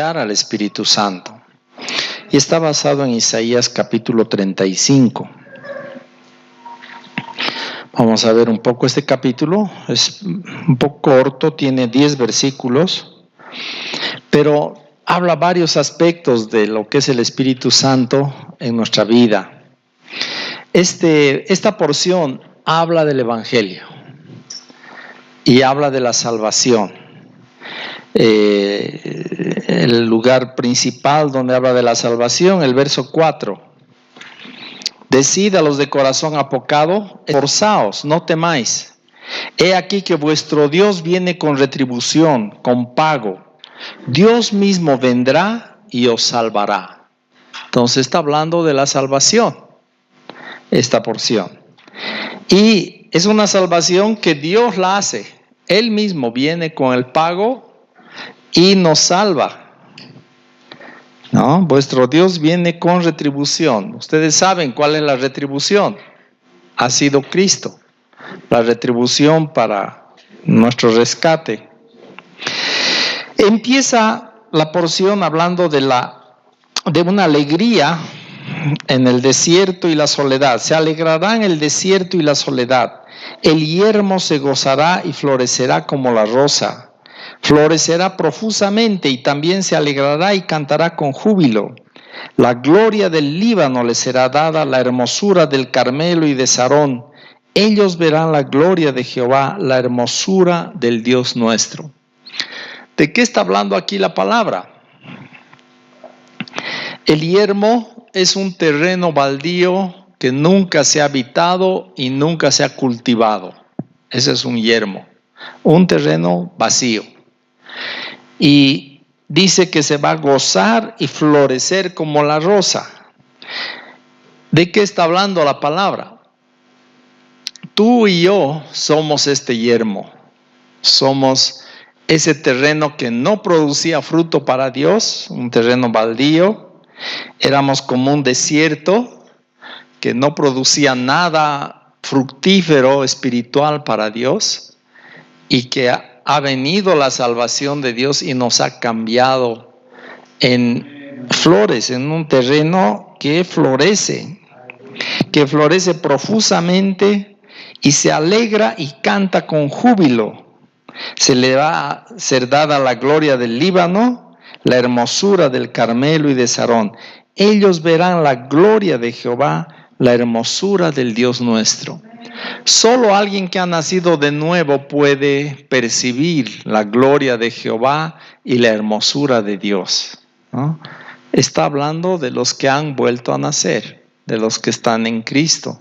Al Espíritu Santo. Y está basado en Isaías capítulo 35. Vamos a ver un poco este capítulo. Es un poco corto, tiene 10 versículos, pero habla varios aspectos de lo que es el Espíritu Santo en nuestra vida. Esta porción habla del Evangelio y habla de la salvación. El lugar principal donde habla de la salvación, el verso 4. Decid a los de corazón apocado, esforzaos, no temáis. He aquí que vuestro Dios viene con retribución, con pago. Dios mismo vendrá y os salvará. Entonces está hablando de la salvación, esta porción. Y es una salvación que Dios la hace. Él mismo viene con el pago y nos salva. ¿No? Vuestro Dios viene con retribución. Ustedes saben cuál es la retribución. Ha sido Cristo. La retribución para nuestro rescate. Empieza la porción hablando de una alegría en el desierto y la soledad. Se alegrará en el desierto y la soledad. El yermo se gozará y florecerá como la rosa. Florecerá profusamente y también se alegrará y cantará con júbilo. La gloria del Líbano le será dada, la hermosura del Carmelo y de Sarón. Ellos verán la gloria de Jehová, la hermosura del Dios nuestro. ¿De qué está hablando aquí la palabra? El yermo es un terreno baldío que nunca se ha habitado y nunca se ha cultivado. Ese es un yermo, un terreno vacío. Y dice que se va a gozar y florecer como la rosa. ¿De qué está hablando la palabra? Tú y yo somos este yermo. Somos ese terreno que no producía fruto para Dios, un terreno baldío. Éramos como un desierto que no producía nada fructífero espiritual para Dios y que ha venido la salvación de Dios y nos ha cambiado en flores, en un terreno que florece profusamente y se alegra y canta con júbilo. Se le va a ser dada la gloria del Líbano, la hermosura del Carmelo y de Sarón. Ellos verán la gloria de Jehová, la hermosura del Dios nuestro. Solo alguien que ha nacido de nuevo puede percibir la gloria de Jehová y la hermosura de Dios, ¿no? Está hablando de los que han vuelto a nacer, de los que están en Cristo.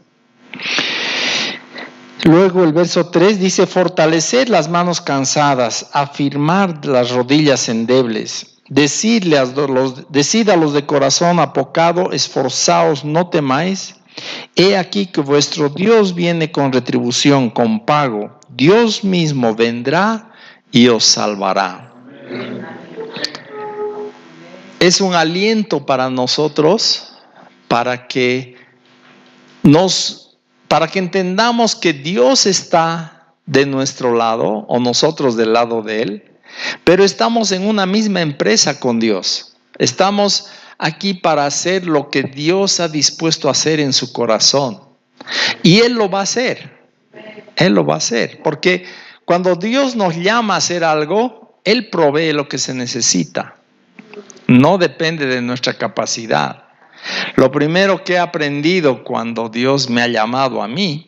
Luego el verso 3 dice: fortaleced las manos cansadas, afirmad las rodillas endebles. Decid a los de corazón apocado, esforzaos, no temáis. He aquí que vuestro Dios viene con retribución, con pago. Dios mismo vendrá y os salvará. Es un aliento para nosotros, para que entendamos que Dios está de nuestro lado o nosotros del lado de Él, pero estamos en una misma empresa con Dios. Estamos aquí para hacer lo que Dios ha dispuesto a hacer en su corazón. Y Él lo va a hacer. Él lo va a hacer. Porque cuando Dios nos llama a hacer algo, Él provee lo que se necesita. No depende de nuestra capacidad. Lo primero que he aprendido cuando Dios me ha llamado a mí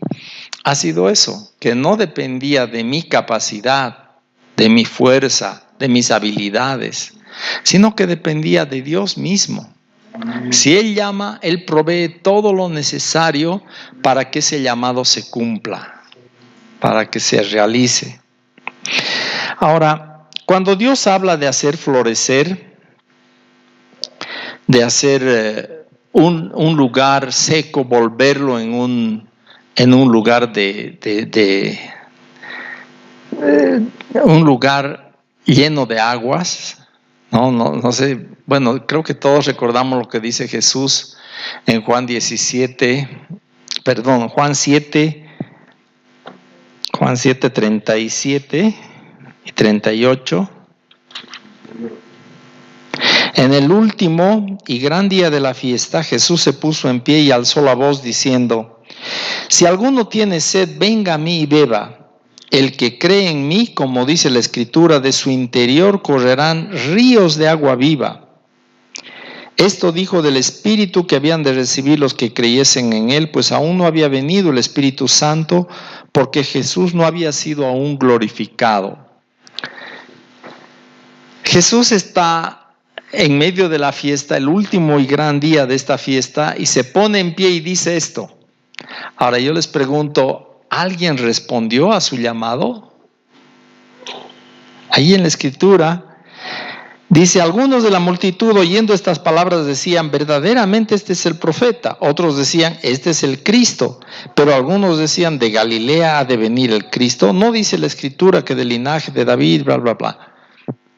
ha sido eso, que no dependía de mi capacidad, de mi fuerza, de mis habilidades, sino que dependía de Dios mismo. Si Él llama, Él provee todo lo necesario para que ese llamado se cumpla, para que se realice. Ahora, cuando Dios habla de hacer florecer, de hacer un lugar seco, volverlo en un lugar un lugar lleno de aguas, no sé, bueno, creo que todos recordamos lo que dice Jesús en Juan 7, 37 y 38. En el último y gran día de la fiesta, Jesús se puso en pie y alzó la voz diciendo: si alguno tiene sed, venga a mí y beba. El que cree en mí, como dice la Escritura, de su interior correrán ríos de agua viva. Esto dijo del Espíritu que habían de recibir los que creyesen en Él, pues aún no había venido el Espíritu Santo, porque Jesús no había sido aún glorificado. Jesús está en medio de la fiesta, el último y gran día de esta fiesta, y se pone en pie y dice esto. Ahora yo les pregunto, ¿alguien respondió a su llamado? Ahí en la Escritura dice: algunos de la multitud oyendo estas palabras decían: verdaderamente este es el profeta. Otros decían: este es el Cristo. Pero algunos decían: de Galilea ha de venir el Cristo. ¿No dice la Escritura que del linaje de David, bla, bla, bla?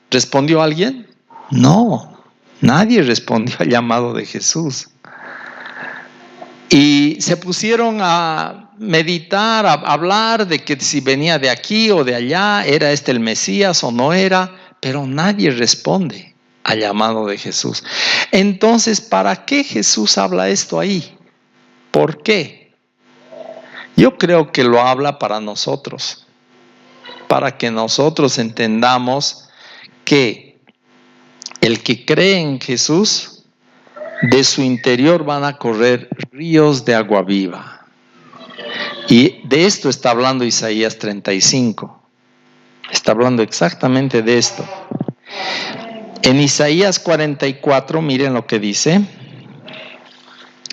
¿Respondió alguien? No, nadie respondió al llamado de Jesús. Y se pusieron a meditar, a hablar de que si venía de aquí o de allá, era este el Mesías o no era, pero nadie responde al llamado de Jesús. Entonces, ¿para qué Jesús habla esto ahí? ¿Por qué? Yo creo que lo habla para nosotros, para que nosotros entendamos que el que cree en Jesús, de su interior van a correr ríos de agua viva. Y de esto está hablando Isaías 35. Está hablando exactamente de esto. En Isaías 44, miren lo que dice.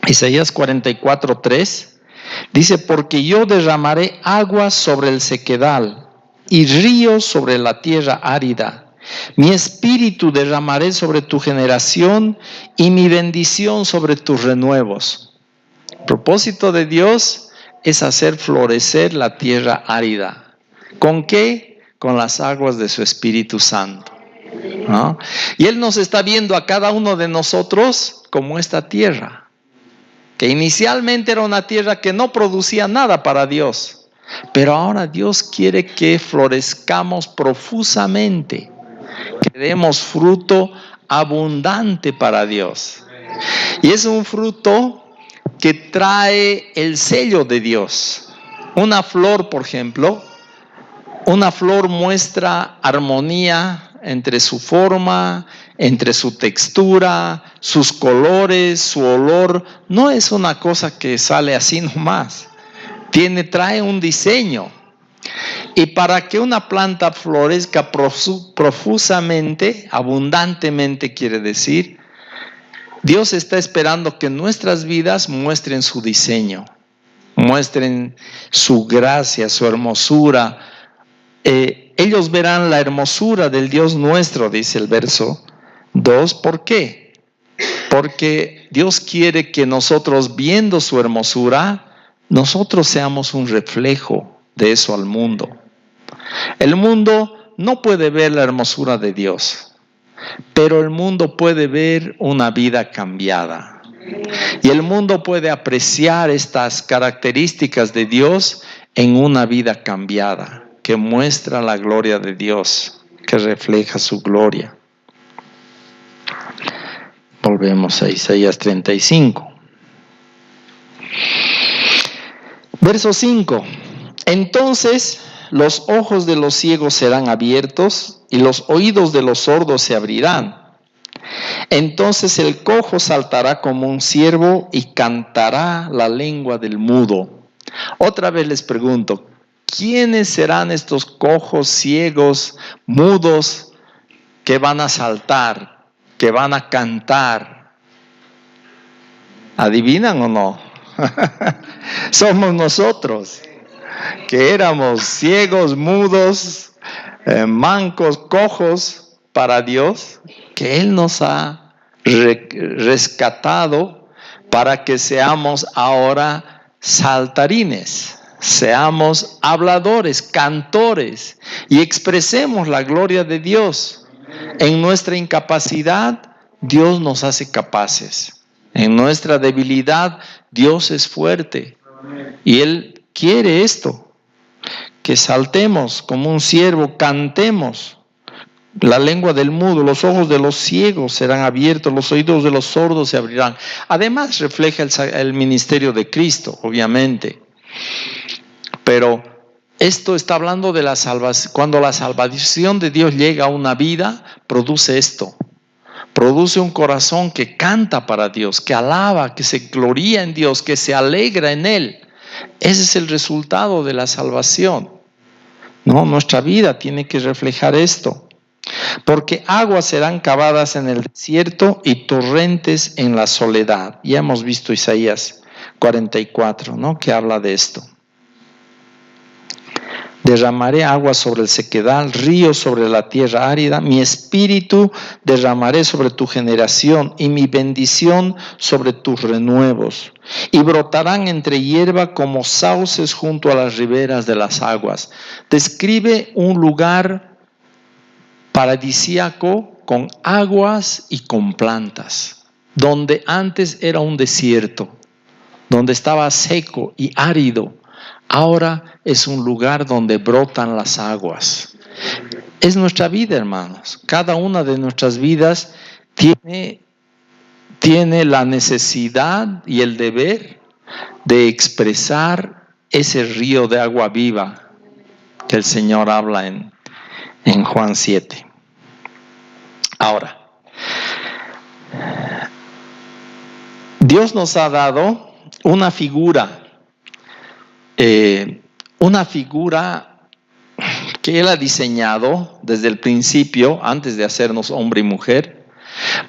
Isaías 44:3 dice: porque yo derramaré aguas sobre el sequedal y ríos sobre la tierra árida. Mi espíritu derramaré sobre tu generación y mi bendición sobre tus renuevos. El propósito de Dios es hacer florecer la tierra árida. ¿Con qué? Con las aguas de su Espíritu Santo, ¿no? Y Él nos está viendo a cada uno de nosotros como esta tierra, que inicialmente era una tierra que no producía nada para Dios, pero ahora Dios quiere que florezcamos profusamente, que demos fruto abundante para Dios. Y es un fruto que trae el sello de Dios. Una flor, por ejemplo, una flor muestra armonía entre su forma, entre su textura, sus colores, su olor. No es una cosa que sale así nomás. Trae un diseño. Y para que una planta florezca profusamente, abundantemente quiere decir, Dios está esperando que nuestras vidas muestren su diseño, muestren su gracia, su hermosura. Ellos verán la hermosura del Dios nuestro, dice el verso 2. ¿Por qué? Porque Dios quiere que nosotros, viendo su hermosura, nosotros seamos un reflejo de eso al mundo. El mundo no puede ver la hermosura de Dios, pero el mundo puede ver una vida cambiada. Y el mundo puede apreciar estas características de Dios en una vida cambiada, que muestra la gloria de Dios, que refleja su gloria. Volvemos a Isaías 35. Verso 5. Entonces los ojos de los ciegos serán abiertos y los oídos de los sordos se abrirán. Entonces el cojo saltará como un ciervo y cantará la lengua del mudo. Otra vez les pregunto, ¿quiénes serán estos cojos, ciegos, mudos que van a saltar, que van a cantar? ¿Adivinan o no? Somos nosotros, que éramos ciegos, mudos, mancos, cojos para Dios, que Él nos ha rescatado para que seamos ahora saltarines, seamos habladores, cantores y expresemos la gloria de Dios. En nuestra incapacidad, Dios nos hace capaces. En nuestra debilidad, Dios es fuerte. Y Él quiere esto, que saltemos como un ciervo, cantemos. La lengua del mudo, los ojos de los ciegos serán abiertos, los oídos de los sordos se abrirán. Además refleja el ministerio de Cristo, obviamente. Pero esto está hablando de la salvación. Cuando la salvación de Dios llega a una vida, produce esto. Produce un corazón que canta para Dios, que alaba, que se gloría en Dios, que se alegra en Él. Ese es el resultado de la salvación. No, nuestra vida tiene que reflejar esto. Porque aguas serán cavadas en el desierto y torrentes en la soledad. Ya hemos visto Isaías 44, ¿no? Que habla de esto. Derramaré agua sobre el sequedal, ríos sobre la tierra árida. Mi espíritu derramaré sobre tu generación y mi bendición sobre tus renuevos. Y brotarán entre hierba como sauces junto a las riberas de las aguas. Describe un lugar paradisíaco con aguas y con plantas, donde antes era un desierto, donde estaba seco y árido. Ahora es un lugar donde brotan las aguas. Es nuestra vida, hermanos. Cada una de nuestras vidas tiene la necesidad y el deber de expresar ese río de agua viva que el Señor habla en Juan 7. Ahora, Dios nos ha dado una figura que Él ha diseñado desde el principio, antes de hacernos hombre y mujer,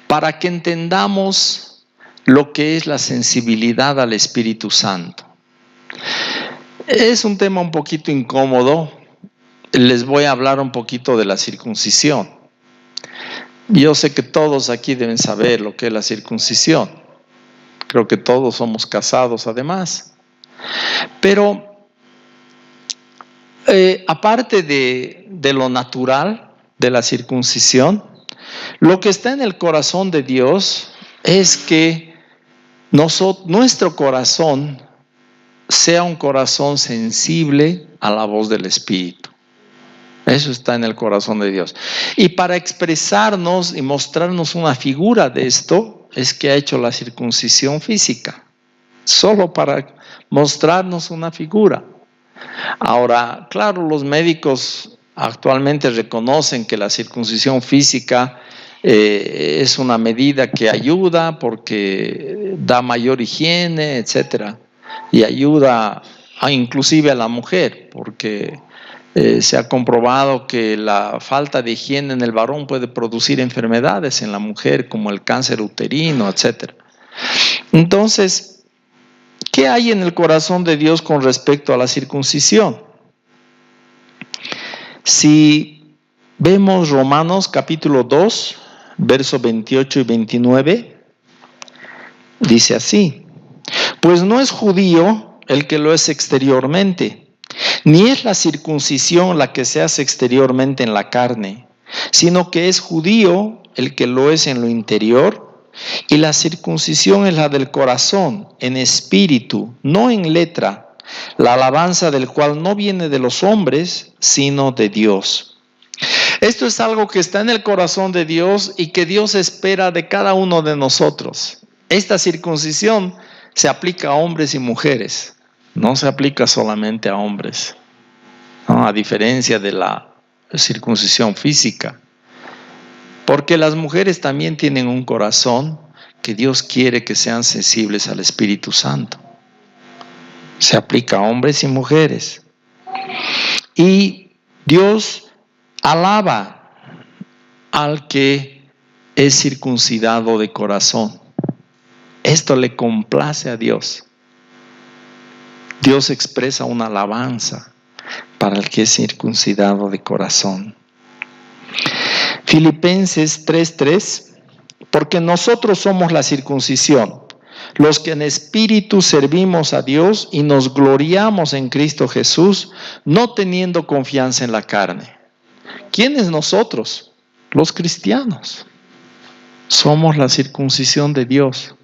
para que entendamos lo que es la sensibilidad al Espíritu Santo. Es un tema un poquito incómodo. Les voy a hablar un poquito de la circuncisión. Yo sé que todos aquí deben saber lo que es la circuncisión. Creo que todos somos casados además. Pero aparte de lo natural de la circuncisión, lo que está en el corazón de Dios es que nuestro corazón sea un corazón sensible a la voz del Espíritu. Eso está en el corazón de Dios. Y para expresarnos y mostrarnos una figura de esto, es que ha hecho la circuncisión física. Solo para mostrarnos una figura. Ahora, claro, los médicos actualmente reconocen que la circuncisión física es una medida que ayuda porque da mayor higiene, etcétera, y ayuda inclusive a la mujer, porque se ha comprobado que la falta de higiene en el varón puede producir enfermedades en la mujer, como el cáncer uterino, etcétera. Entonces, ¿qué hay en el corazón de Dios con respecto a la circuncisión? Si vemos Romanos capítulo 2, versos 28 y 29, dice así: pues no es judío el que lo es exteriormente, ni es la circuncisión la que se hace exteriormente en la carne, sino que es judío el que lo es en lo interior. Y la circuncisión es la del corazón, en espíritu, no en letra, la alabanza del cual no viene de los hombres, sino de Dios. Esto es algo que está en el corazón de Dios y que Dios espera de cada uno de nosotros. Esta circuncisión se aplica a hombres y mujeres, no se aplica solamente a hombres, ¿no? A diferencia de la circuncisión física. Porque las mujeres también tienen un corazón que Dios quiere que sean sensibles al Espíritu Santo. Se aplica a hombres y mujeres. Y Dios alaba al que es circuncidado de corazón. Esto le complace a Dios. Dios expresa una alabanza para el que es circuncidado de corazón. Filipenses 3:3, porque nosotros somos la circuncisión, los que en espíritu servimos a Dios y nos gloriamos en Cristo Jesús, no teniendo confianza en la carne. ¿Quiénes nosotros? Los cristianos. Somos la circuncisión de Dios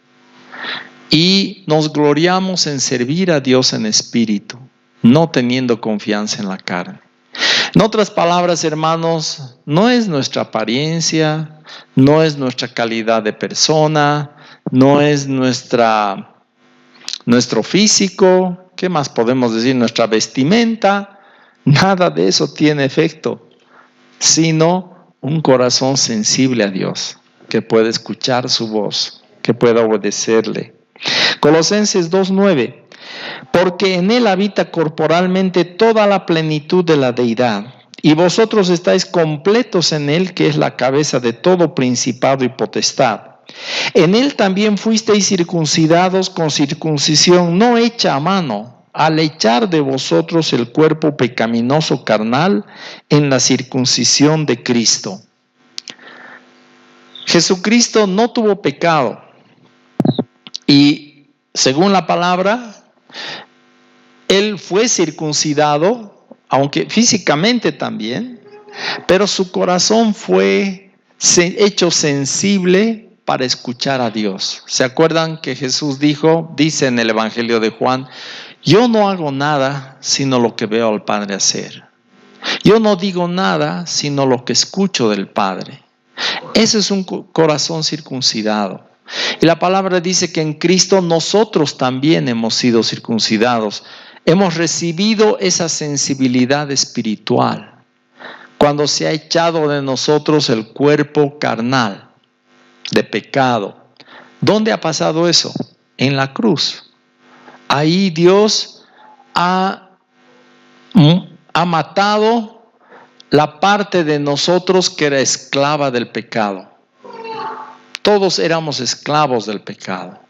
y nos gloriamos en servir a Dios en espíritu, no teniendo confianza en la carne. En otras palabras, hermanos, no es nuestra apariencia, no es nuestra calidad de persona, no es nuestro físico, ¿qué más podemos decir? Nuestra vestimenta, nada de eso tiene efecto, sino un corazón sensible a Dios, que puede escuchar su voz, que pueda obedecerle. Colosenses 2:9, porque en Él habita corporalmente toda la plenitud de la deidad, y vosotros estáis completos en Él, que es la cabeza de todo principado y potestad. En Él también fuisteis circuncidados con circuncisión no hecha a mano, al echar de vosotros el cuerpo pecaminoso carnal en la circuncisión de Cristo. Jesucristo no tuvo pecado y según la palabra, Él fue circuncidado, aunque físicamente también, pero su corazón fue hecho sensible para escuchar a Dios. ¿Se acuerdan que Jesús dice en el Evangelio de Juan, yo no hago nada sino lo que veo al Padre hacer? Yo no digo nada sino lo que escucho del Padre. Ese es un corazón circuncidado. Y la palabra dice que en Cristo nosotros también hemos sido circuncidados. Hemos recibido esa sensibilidad espiritual cuando se ha echado de nosotros el cuerpo carnal de pecado. ¿Dónde ha pasado eso? En la cruz. Ahí Dios ha matado la parte de nosotros que era esclava del pecado. Todos éramos esclavos del pecado.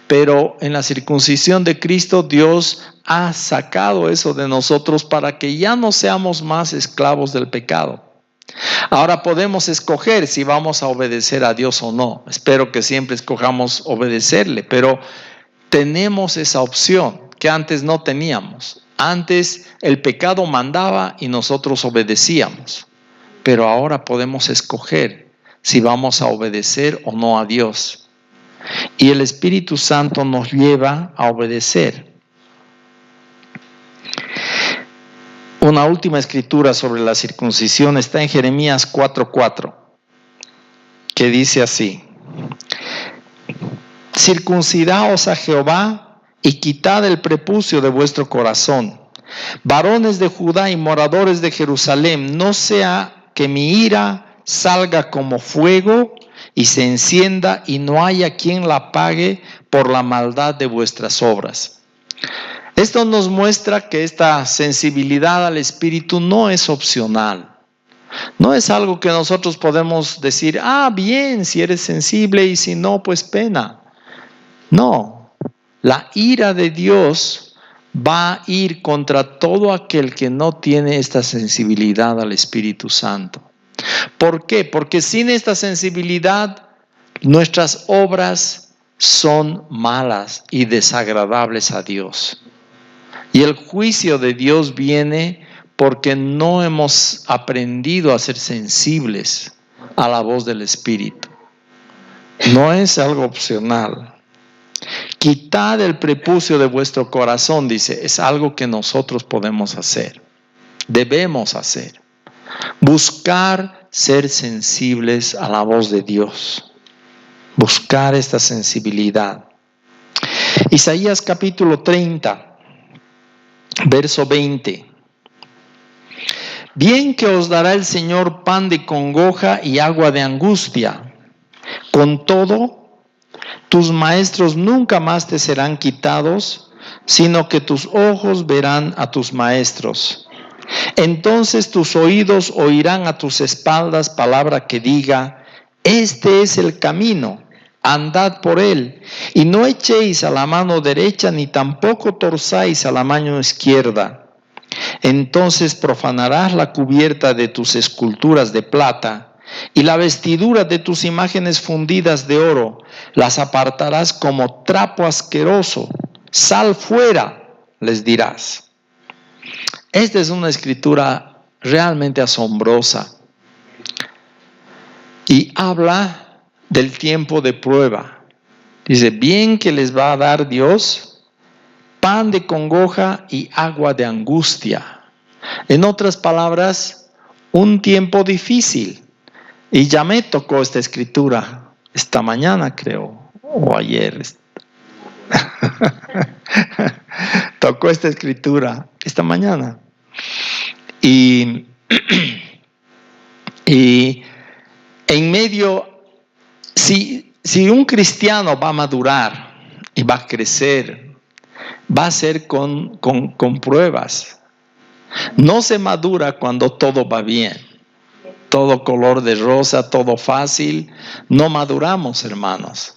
Pero en la circuncisión de Cristo, Dios ha sacado eso de nosotros para que ya no seamos más esclavos del pecado. Ahora podemos escoger si vamos a obedecer a Dios o no. Espero que siempre escojamos obedecerle, pero tenemos esa opción que antes no teníamos. Antes el pecado mandaba y nosotros obedecíamos, pero ahora podemos escoger si vamos a obedecer o no a Dios. Y el Espíritu Santo nos lleva a obedecer. Una última escritura sobre la circuncisión está en Jeremías 4:4, que dice así: circuncidaos a Jehová y quitad el prepucio de vuestro corazón, varones de Judá y moradores de Jerusalén, no sea que mi ira salga como fuego y se encienda y no haya quien la apague por la maldad de vuestras obras. Esto nos muestra que esta sensibilidad al Espíritu no es opcional. No es algo que nosotros podemos decir, bien, si eres sensible y si no, pues pena. No, la ira de Dios va a ir contra todo aquel que no tiene esta sensibilidad al Espíritu Santo. ¿Por qué? Porque sin esta sensibilidad, nuestras obras son malas y desagradables a Dios. Y el juicio de Dios viene porque no hemos aprendido a ser sensibles a la voz del Espíritu. No es algo opcional. Quitad el prepucio de vuestro corazón, dice, es algo que nosotros podemos hacer, debemos hacer. Buscar ser sensibles a la voz de Dios. Buscar esta sensibilidad. Isaías capítulo 30, verso 20. Bien que os dará el Señor pan de congoja y agua de angustia. Con todo, tus maestros nunca más te serán quitados, sino que tus ojos verán a tus maestros. Entonces tus oídos oirán a tus espaldas palabra que diga: este es el camino, andad por él, y no echéis a la mano derecha, ni tampoco torzáis a la mano izquierda. Entonces profanarás la cubierta de tus esculturas de plata, y la vestidura de tus imágenes fundidas de oro, las apartarás como trapo asqueroso. Sal fuera, les dirás. Esta es una escritura realmente asombrosa y habla del tiempo de prueba. Dice, bien que les va a dar Dios pan de congoja y agua de angustia. En otras palabras, un tiempo difícil. Y ya me tocó esta escritura esta mañana, creo, o ayer. Tocó esta escritura esta mañana. Y en medio, si un cristiano va a madurar y va a crecer, va a ser con pruebas. No se madura cuando todo va bien, todo color de rosa, todo fácil. No maduramos, hermanos.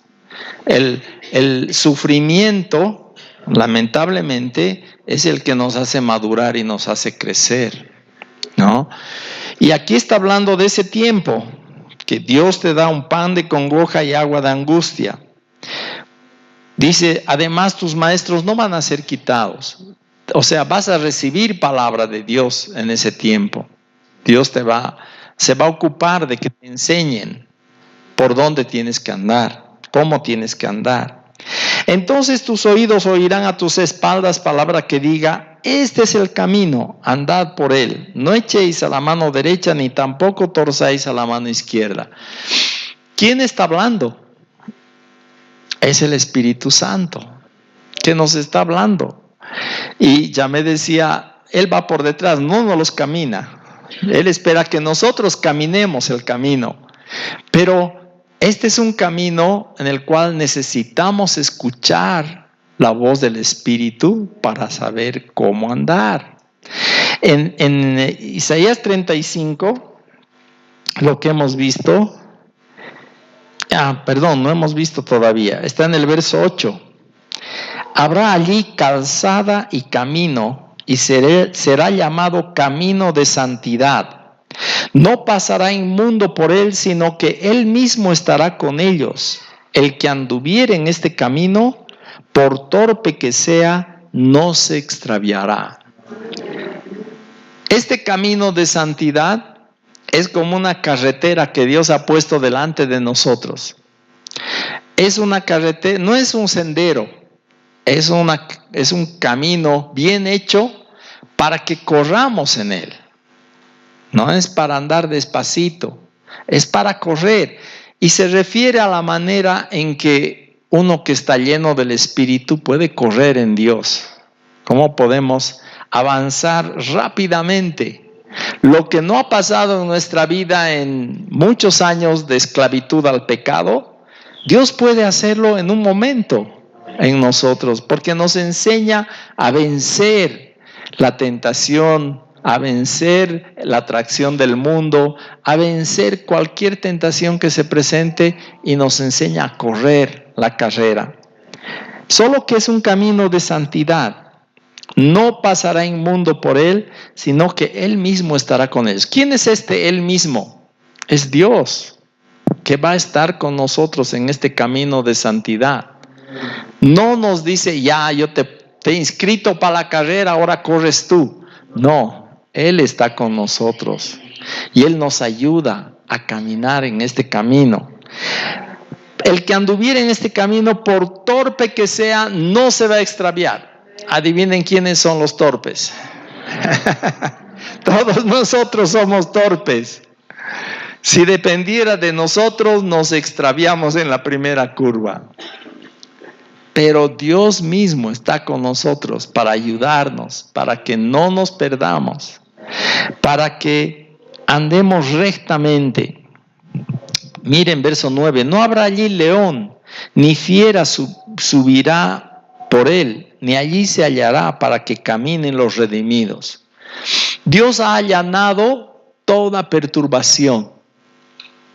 El sufrimiento, lamentablemente, es el que nos hace madurar y nos hace crecer, ¿no? Y aquí está hablando de ese tiempo, que Dios te da un pan de congoja y agua de angustia. Dice, además tus maestros no van a ser quitados. O sea, vas a recibir palabra de Dios en ese tiempo. Dios se va a ocupar de que te enseñen por dónde tienes que andar, cómo tienes que andar. Entonces tus oídos oirán a tus espaldas palabra que diga: este es el camino, andad por él. No echéis a la mano derecha, ni tampoco torzáis a la mano izquierda. ¿Quién está hablando? Es el Espíritu Santo que nos está hablando. Y ya me decía, Él va por detrás, no los camina. Él espera que nosotros caminemos el camino. Pero este es un camino en el cual necesitamos escuchar la voz del Espíritu para saber cómo andar. En Isaías 35, lo que hemos visto, no hemos visto todavía, está en el verso 8. Habrá allí calzada y camino, y será llamado camino de santidad. No pasará inmundo por él, sino que él mismo estará con ellos. El que anduviere en este camino, por torpe que sea, no se extraviará. Este camino de santidad es como una carretera que Dios ha puesto delante de nosotros. Es una carretera, no es un sendero, es un camino bien hecho para que corramos en él. No es para andar despacito, es para correr. Y se refiere a la manera en que uno que está lleno del Espíritu puede correr en Dios. ¿Cómo podemos avanzar rápidamente? Lo que no ha pasado en nuestra vida en muchos años de esclavitud al pecado, Dios puede hacerlo en un momento en nosotros, porque nos enseña a vencer la tentación, a vencer la atracción del mundo, a vencer cualquier tentación que se presente, y nos enseña a correr la carrera. Solo que es un camino de santidad. No pasará inmundo por él, sino que él mismo estará con ellos. ¿Quién es este él mismo? Es Dios, que va a estar con nosotros en este camino de santidad. No nos dice, ya, yo te he inscrito para la carrera, ahora corres tú. No. Él está con nosotros y Él nos ayuda a caminar en este camino. El que anduviera en este camino, por torpe que sea, no se va a extraviar. Adivinen quiénes son los torpes. Todos nosotros somos torpes. Si dependiera de nosotros, nos extraviamos en la primera curva. Pero Dios mismo está con nosotros para ayudarnos, para que no nos perdamos. para que andemos rectamente. Miren verso 9, no habrá allí león, ni fiera subirá por él, ni allí se hallará para que caminen los redimidos. Dios ha allanado toda perturbación.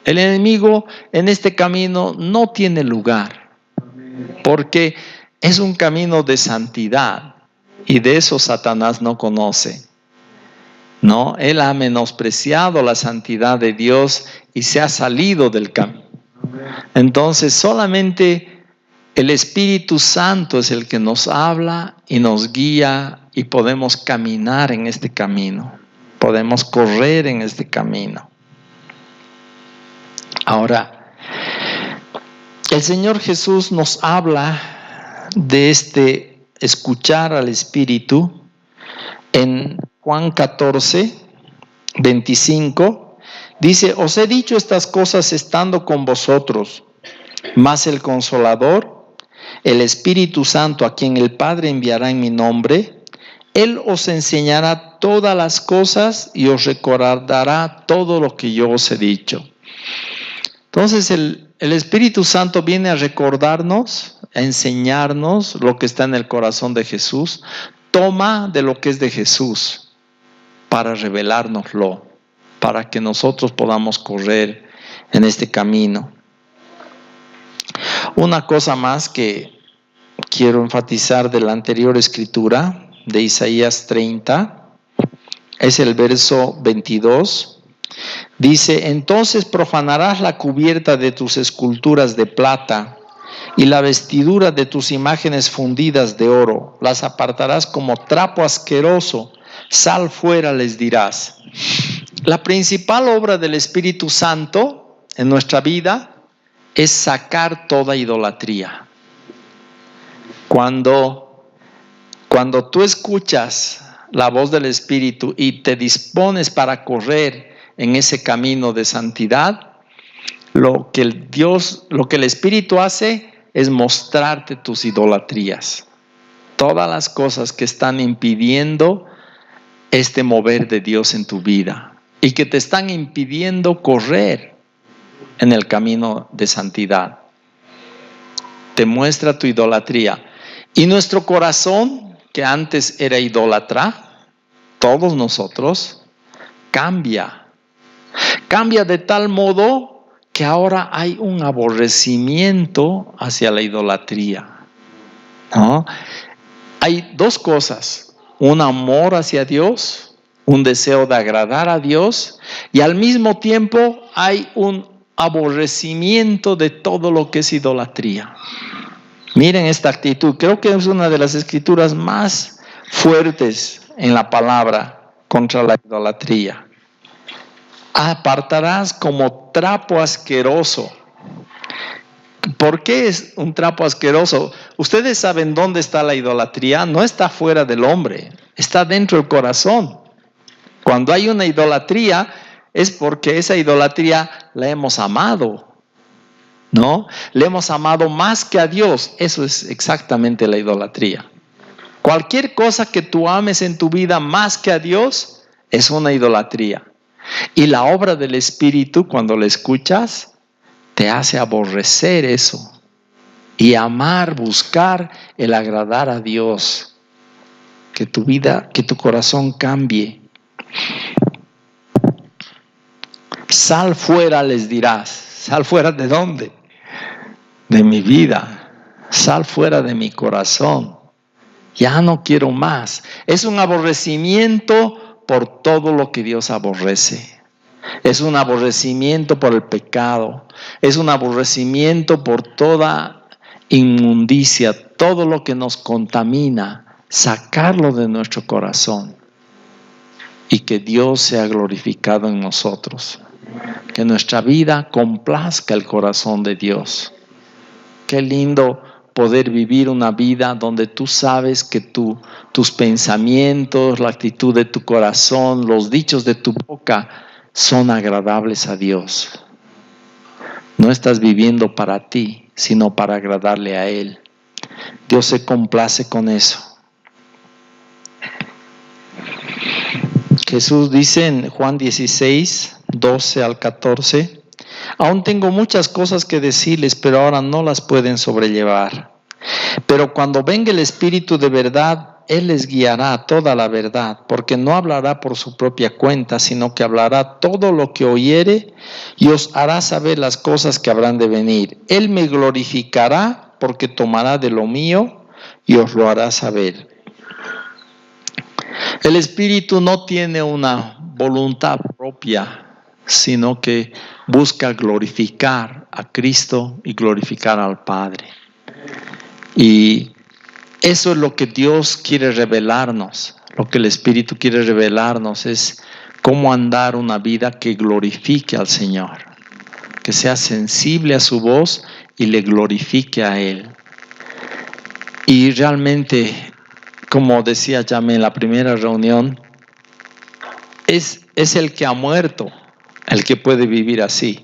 El enemigo en este camino no tiene lugar, porque es un camino de santidad y de eso Satanás no conoce. No, él ha menospreciado la santidad de Dios y se ha salido del camino. Entonces solamente el Espíritu Santo es el que nos habla y nos guía y podemos caminar en este camino. Podemos correr en este camino. Ahora, el Señor Jesús nos habla de escuchar al Espíritu en Juan 14, 25, dice, os he dicho estas cosas estando con vosotros, mas el Consolador, el Espíritu Santo, a quien el Padre enviará en mi nombre, Él os enseñará todas las cosas y os recordará todo lo que yo os he dicho. Entonces el Espíritu Santo viene a recordarnos, a enseñarnos lo que está en el corazón de Jesús, toma de lo que es de Jesús para revelárnoslo, para que nosotros podamos correr en este camino. Una cosa más que quiero enfatizar de la anterior escritura, de Isaías 30, es el verso 22. Dice, entonces profanarás la cubierta de tus esculturas de plata y la vestidura de tus imágenes fundidas de oro. Las apartarás como trapo asqueroso. Sal fuera, les dirás. La principal obra del Espíritu Santo en nuestra vida es sacar toda idolatría. Cuando tú escuchas la voz del Espíritu y te dispones para correr en ese camino de santidad, lo que el Espíritu hace es mostrarte tus idolatrías. Todas las cosas que están impidiendo este mover de Dios en tu vida y que te están impidiendo correr en el camino de santidad. Te muestra tu idolatría. Y nuestro corazón, que antes era idólatra, todos nosotros, cambia. Cambia de tal modo que ahora hay un aborrecimiento hacia la idolatría, ¿no? Hay dos cosas. Un amor hacia Dios, un deseo de agradar a Dios, y al mismo tiempo hay un aborrecimiento de todo lo que es idolatría. Miren esta actitud, creo que es una de las escrituras más fuertes en la palabra contra la idolatría. Apartarás como trapo asqueroso. ¿Por qué es un trapo asqueroso? Ustedes saben dónde está la idolatría. No está fuera del hombre, está dentro del corazón. Cuando hay una idolatría es porque esa idolatría la hemos amado, ¿no? Le hemos amado más que a Dios. Eso es exactamente la idolatría. Cualquier cosa que tú ames en tu vida más que a Dios es una idolatría. Y la obra del Espíritu, cuando la escuchas, te hace aborrecer eso y amar, buscar el agradar a Dios. Que tu vida, que tu corazón cambie. Sal fuera, les dirás. ¿Sal fuera de dónde? De mi vida. Sal fuera de mi corazón. Ya no quiero más. Es un aborrecimiento por todo lo que Dios aborrece. Es un aborrecimiento por el pecado. Es un aborrecimiento por toda inmundicia, todo lo que nos contamina. Sacarlo de nuestro corazón. Y que Dios sea glorificado en nosotros. Que nuestra vida complazca el corazón de Dios. Qué lindo poder vivir una vida donde tú sabes que tus pensamientos, la actitud de tu corazón, los dichos de tu boca son agradables a Dios. No estás viviendo para ti, sino para agradarle a Él. Dios se complace con eso. Jesús dice en Juan 16, 12 al 14, aún tengo muchas cosas que decirles, pero ahora no las pueden sobrellevar. Pero cuando venga el Espíritu de verdad, Él les guiará a toda la verdad, porque no hablará por su propia cuenta, sino que hablará todo lo que oyere y os hará saber las cosas que habrán de venir. Él me glorificará porque tomará de lo mío y os lo hará saber. El Espíritu no tiene una voluntad propia, sino que busca glorificar a Cristo y glorificar al Padre. Y eso es lo que Dios quiere revelarnos, lo que el Espíritu quiere revelarnos es cómo andar una vida que glorifique al Señor, que sea sensible a su voz y le glorifique a Él. Y realmente, como decía Yamé en la primera reunión, es el que ha muerto, el que puede vivir así.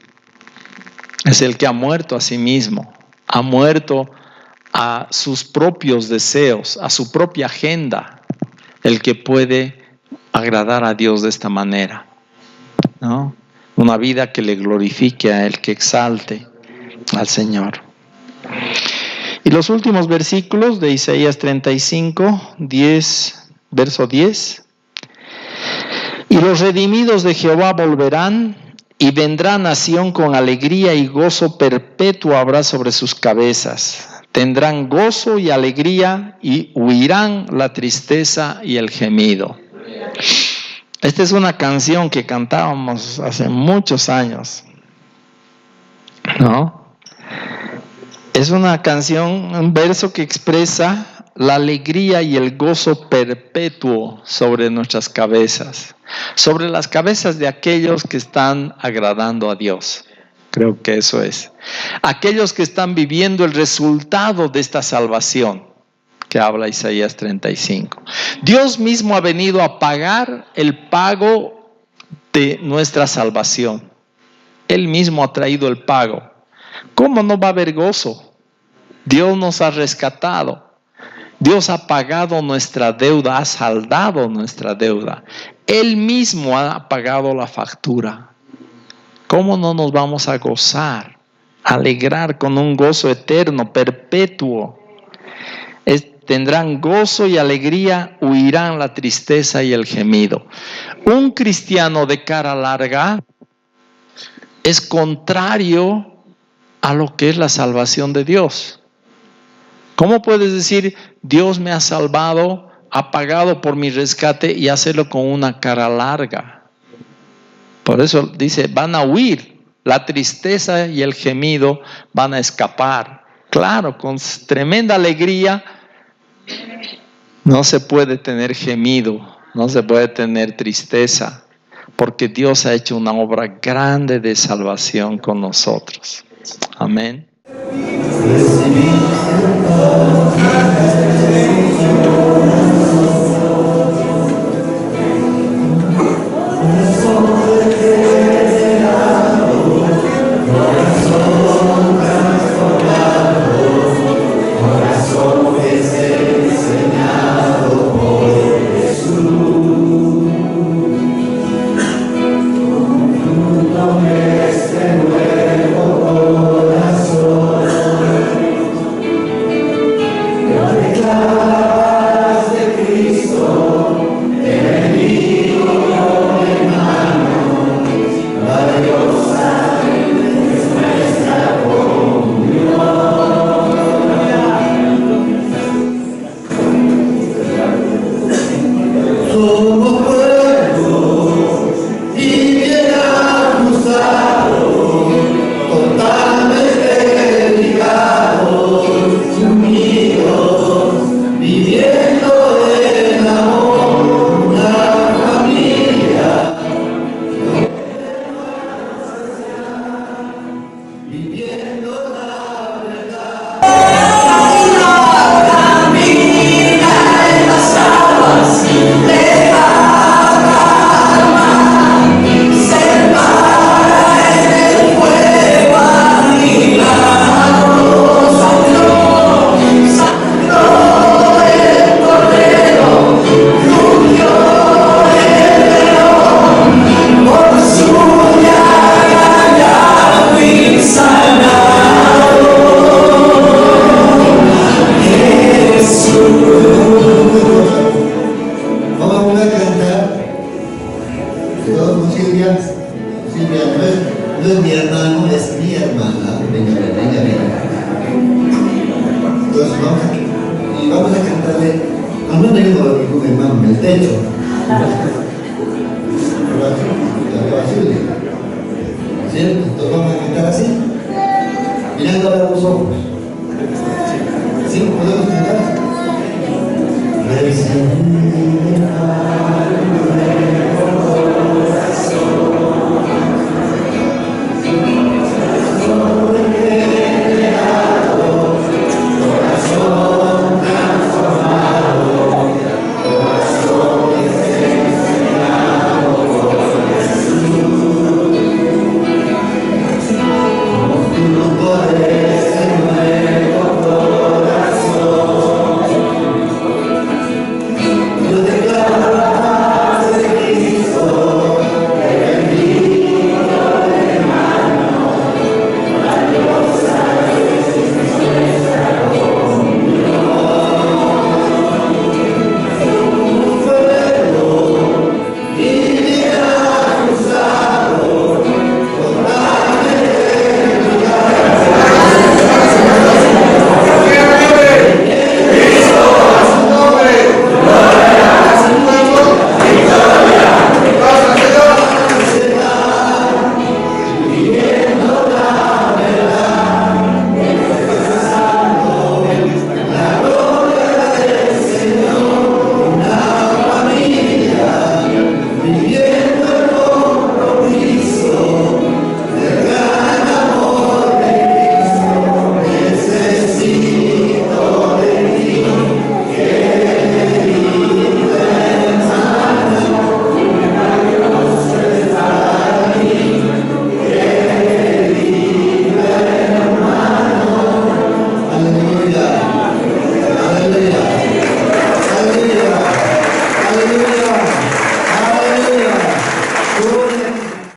Es el que ha muerto a sí mismo, ha muerto a sus propios deseos, a su propia agenda, el que puede agradar a Dios de esta manera, ¿no? Una vida que le glorifique a Él, que exalte al Señor. Y los últimos versículos de Isaías 35, 10, verso 10. Y los redimidos de Jehová volverán, y vendrá nación con alegría y gozo perpetuo habrá sobre sus cabezas. Tendrán gozo y alegría y huirán la tristeza y el gemido. Esta es una canción que cantábamos hace muchos años, ¿no? Es una canción, un verso que expresa la alegría y el gozo perpetuo sobre nuestras cabezas, sobre las cabezas de aquellos que están agradando a Dios. Creo que eso es. Aquellos que están viviendo el resultado de esta salvación que habla Isaías 35. Dios mismo ha venido a pagar el pago de nuestra salvación. Él mismo ha traído el pago. ¿Cómo no va a haber gozo? Dios nos ha rescatado. Dios ha pagado nuestra deuda, ha saldado nuestra deuda. Él mismo ha pagado la factura. ¿Cómo no nos vamos a gozar, a alegrar con un gozo eterno, perpetuo? Tendrán gozo y alegría, huirán la tristeza y el gemido. Un cristiano de cara larga es contrario a lo que es la salvación de Dios. ¿Cómo puedes decir, Dios me ha salvado, ha pagado por mi rescate y hacerlo con una cara larga? Por eso dice, van a huir, la tristeza y el gemido van a escapar. Claro, con tremenda alegría no se puede tener gemido, no se puede tener tristeza, porque Dios ha hecho una obra grande de salvación con nosotros. Amén. y vamos a cantarle, al menos yo no lo digo mi hermano, en el techo. ¿Cierto? Entonces vamos a cantar así, mirando a los ojos. ¿Sí? ¿Podemos cantar? Recibe paz.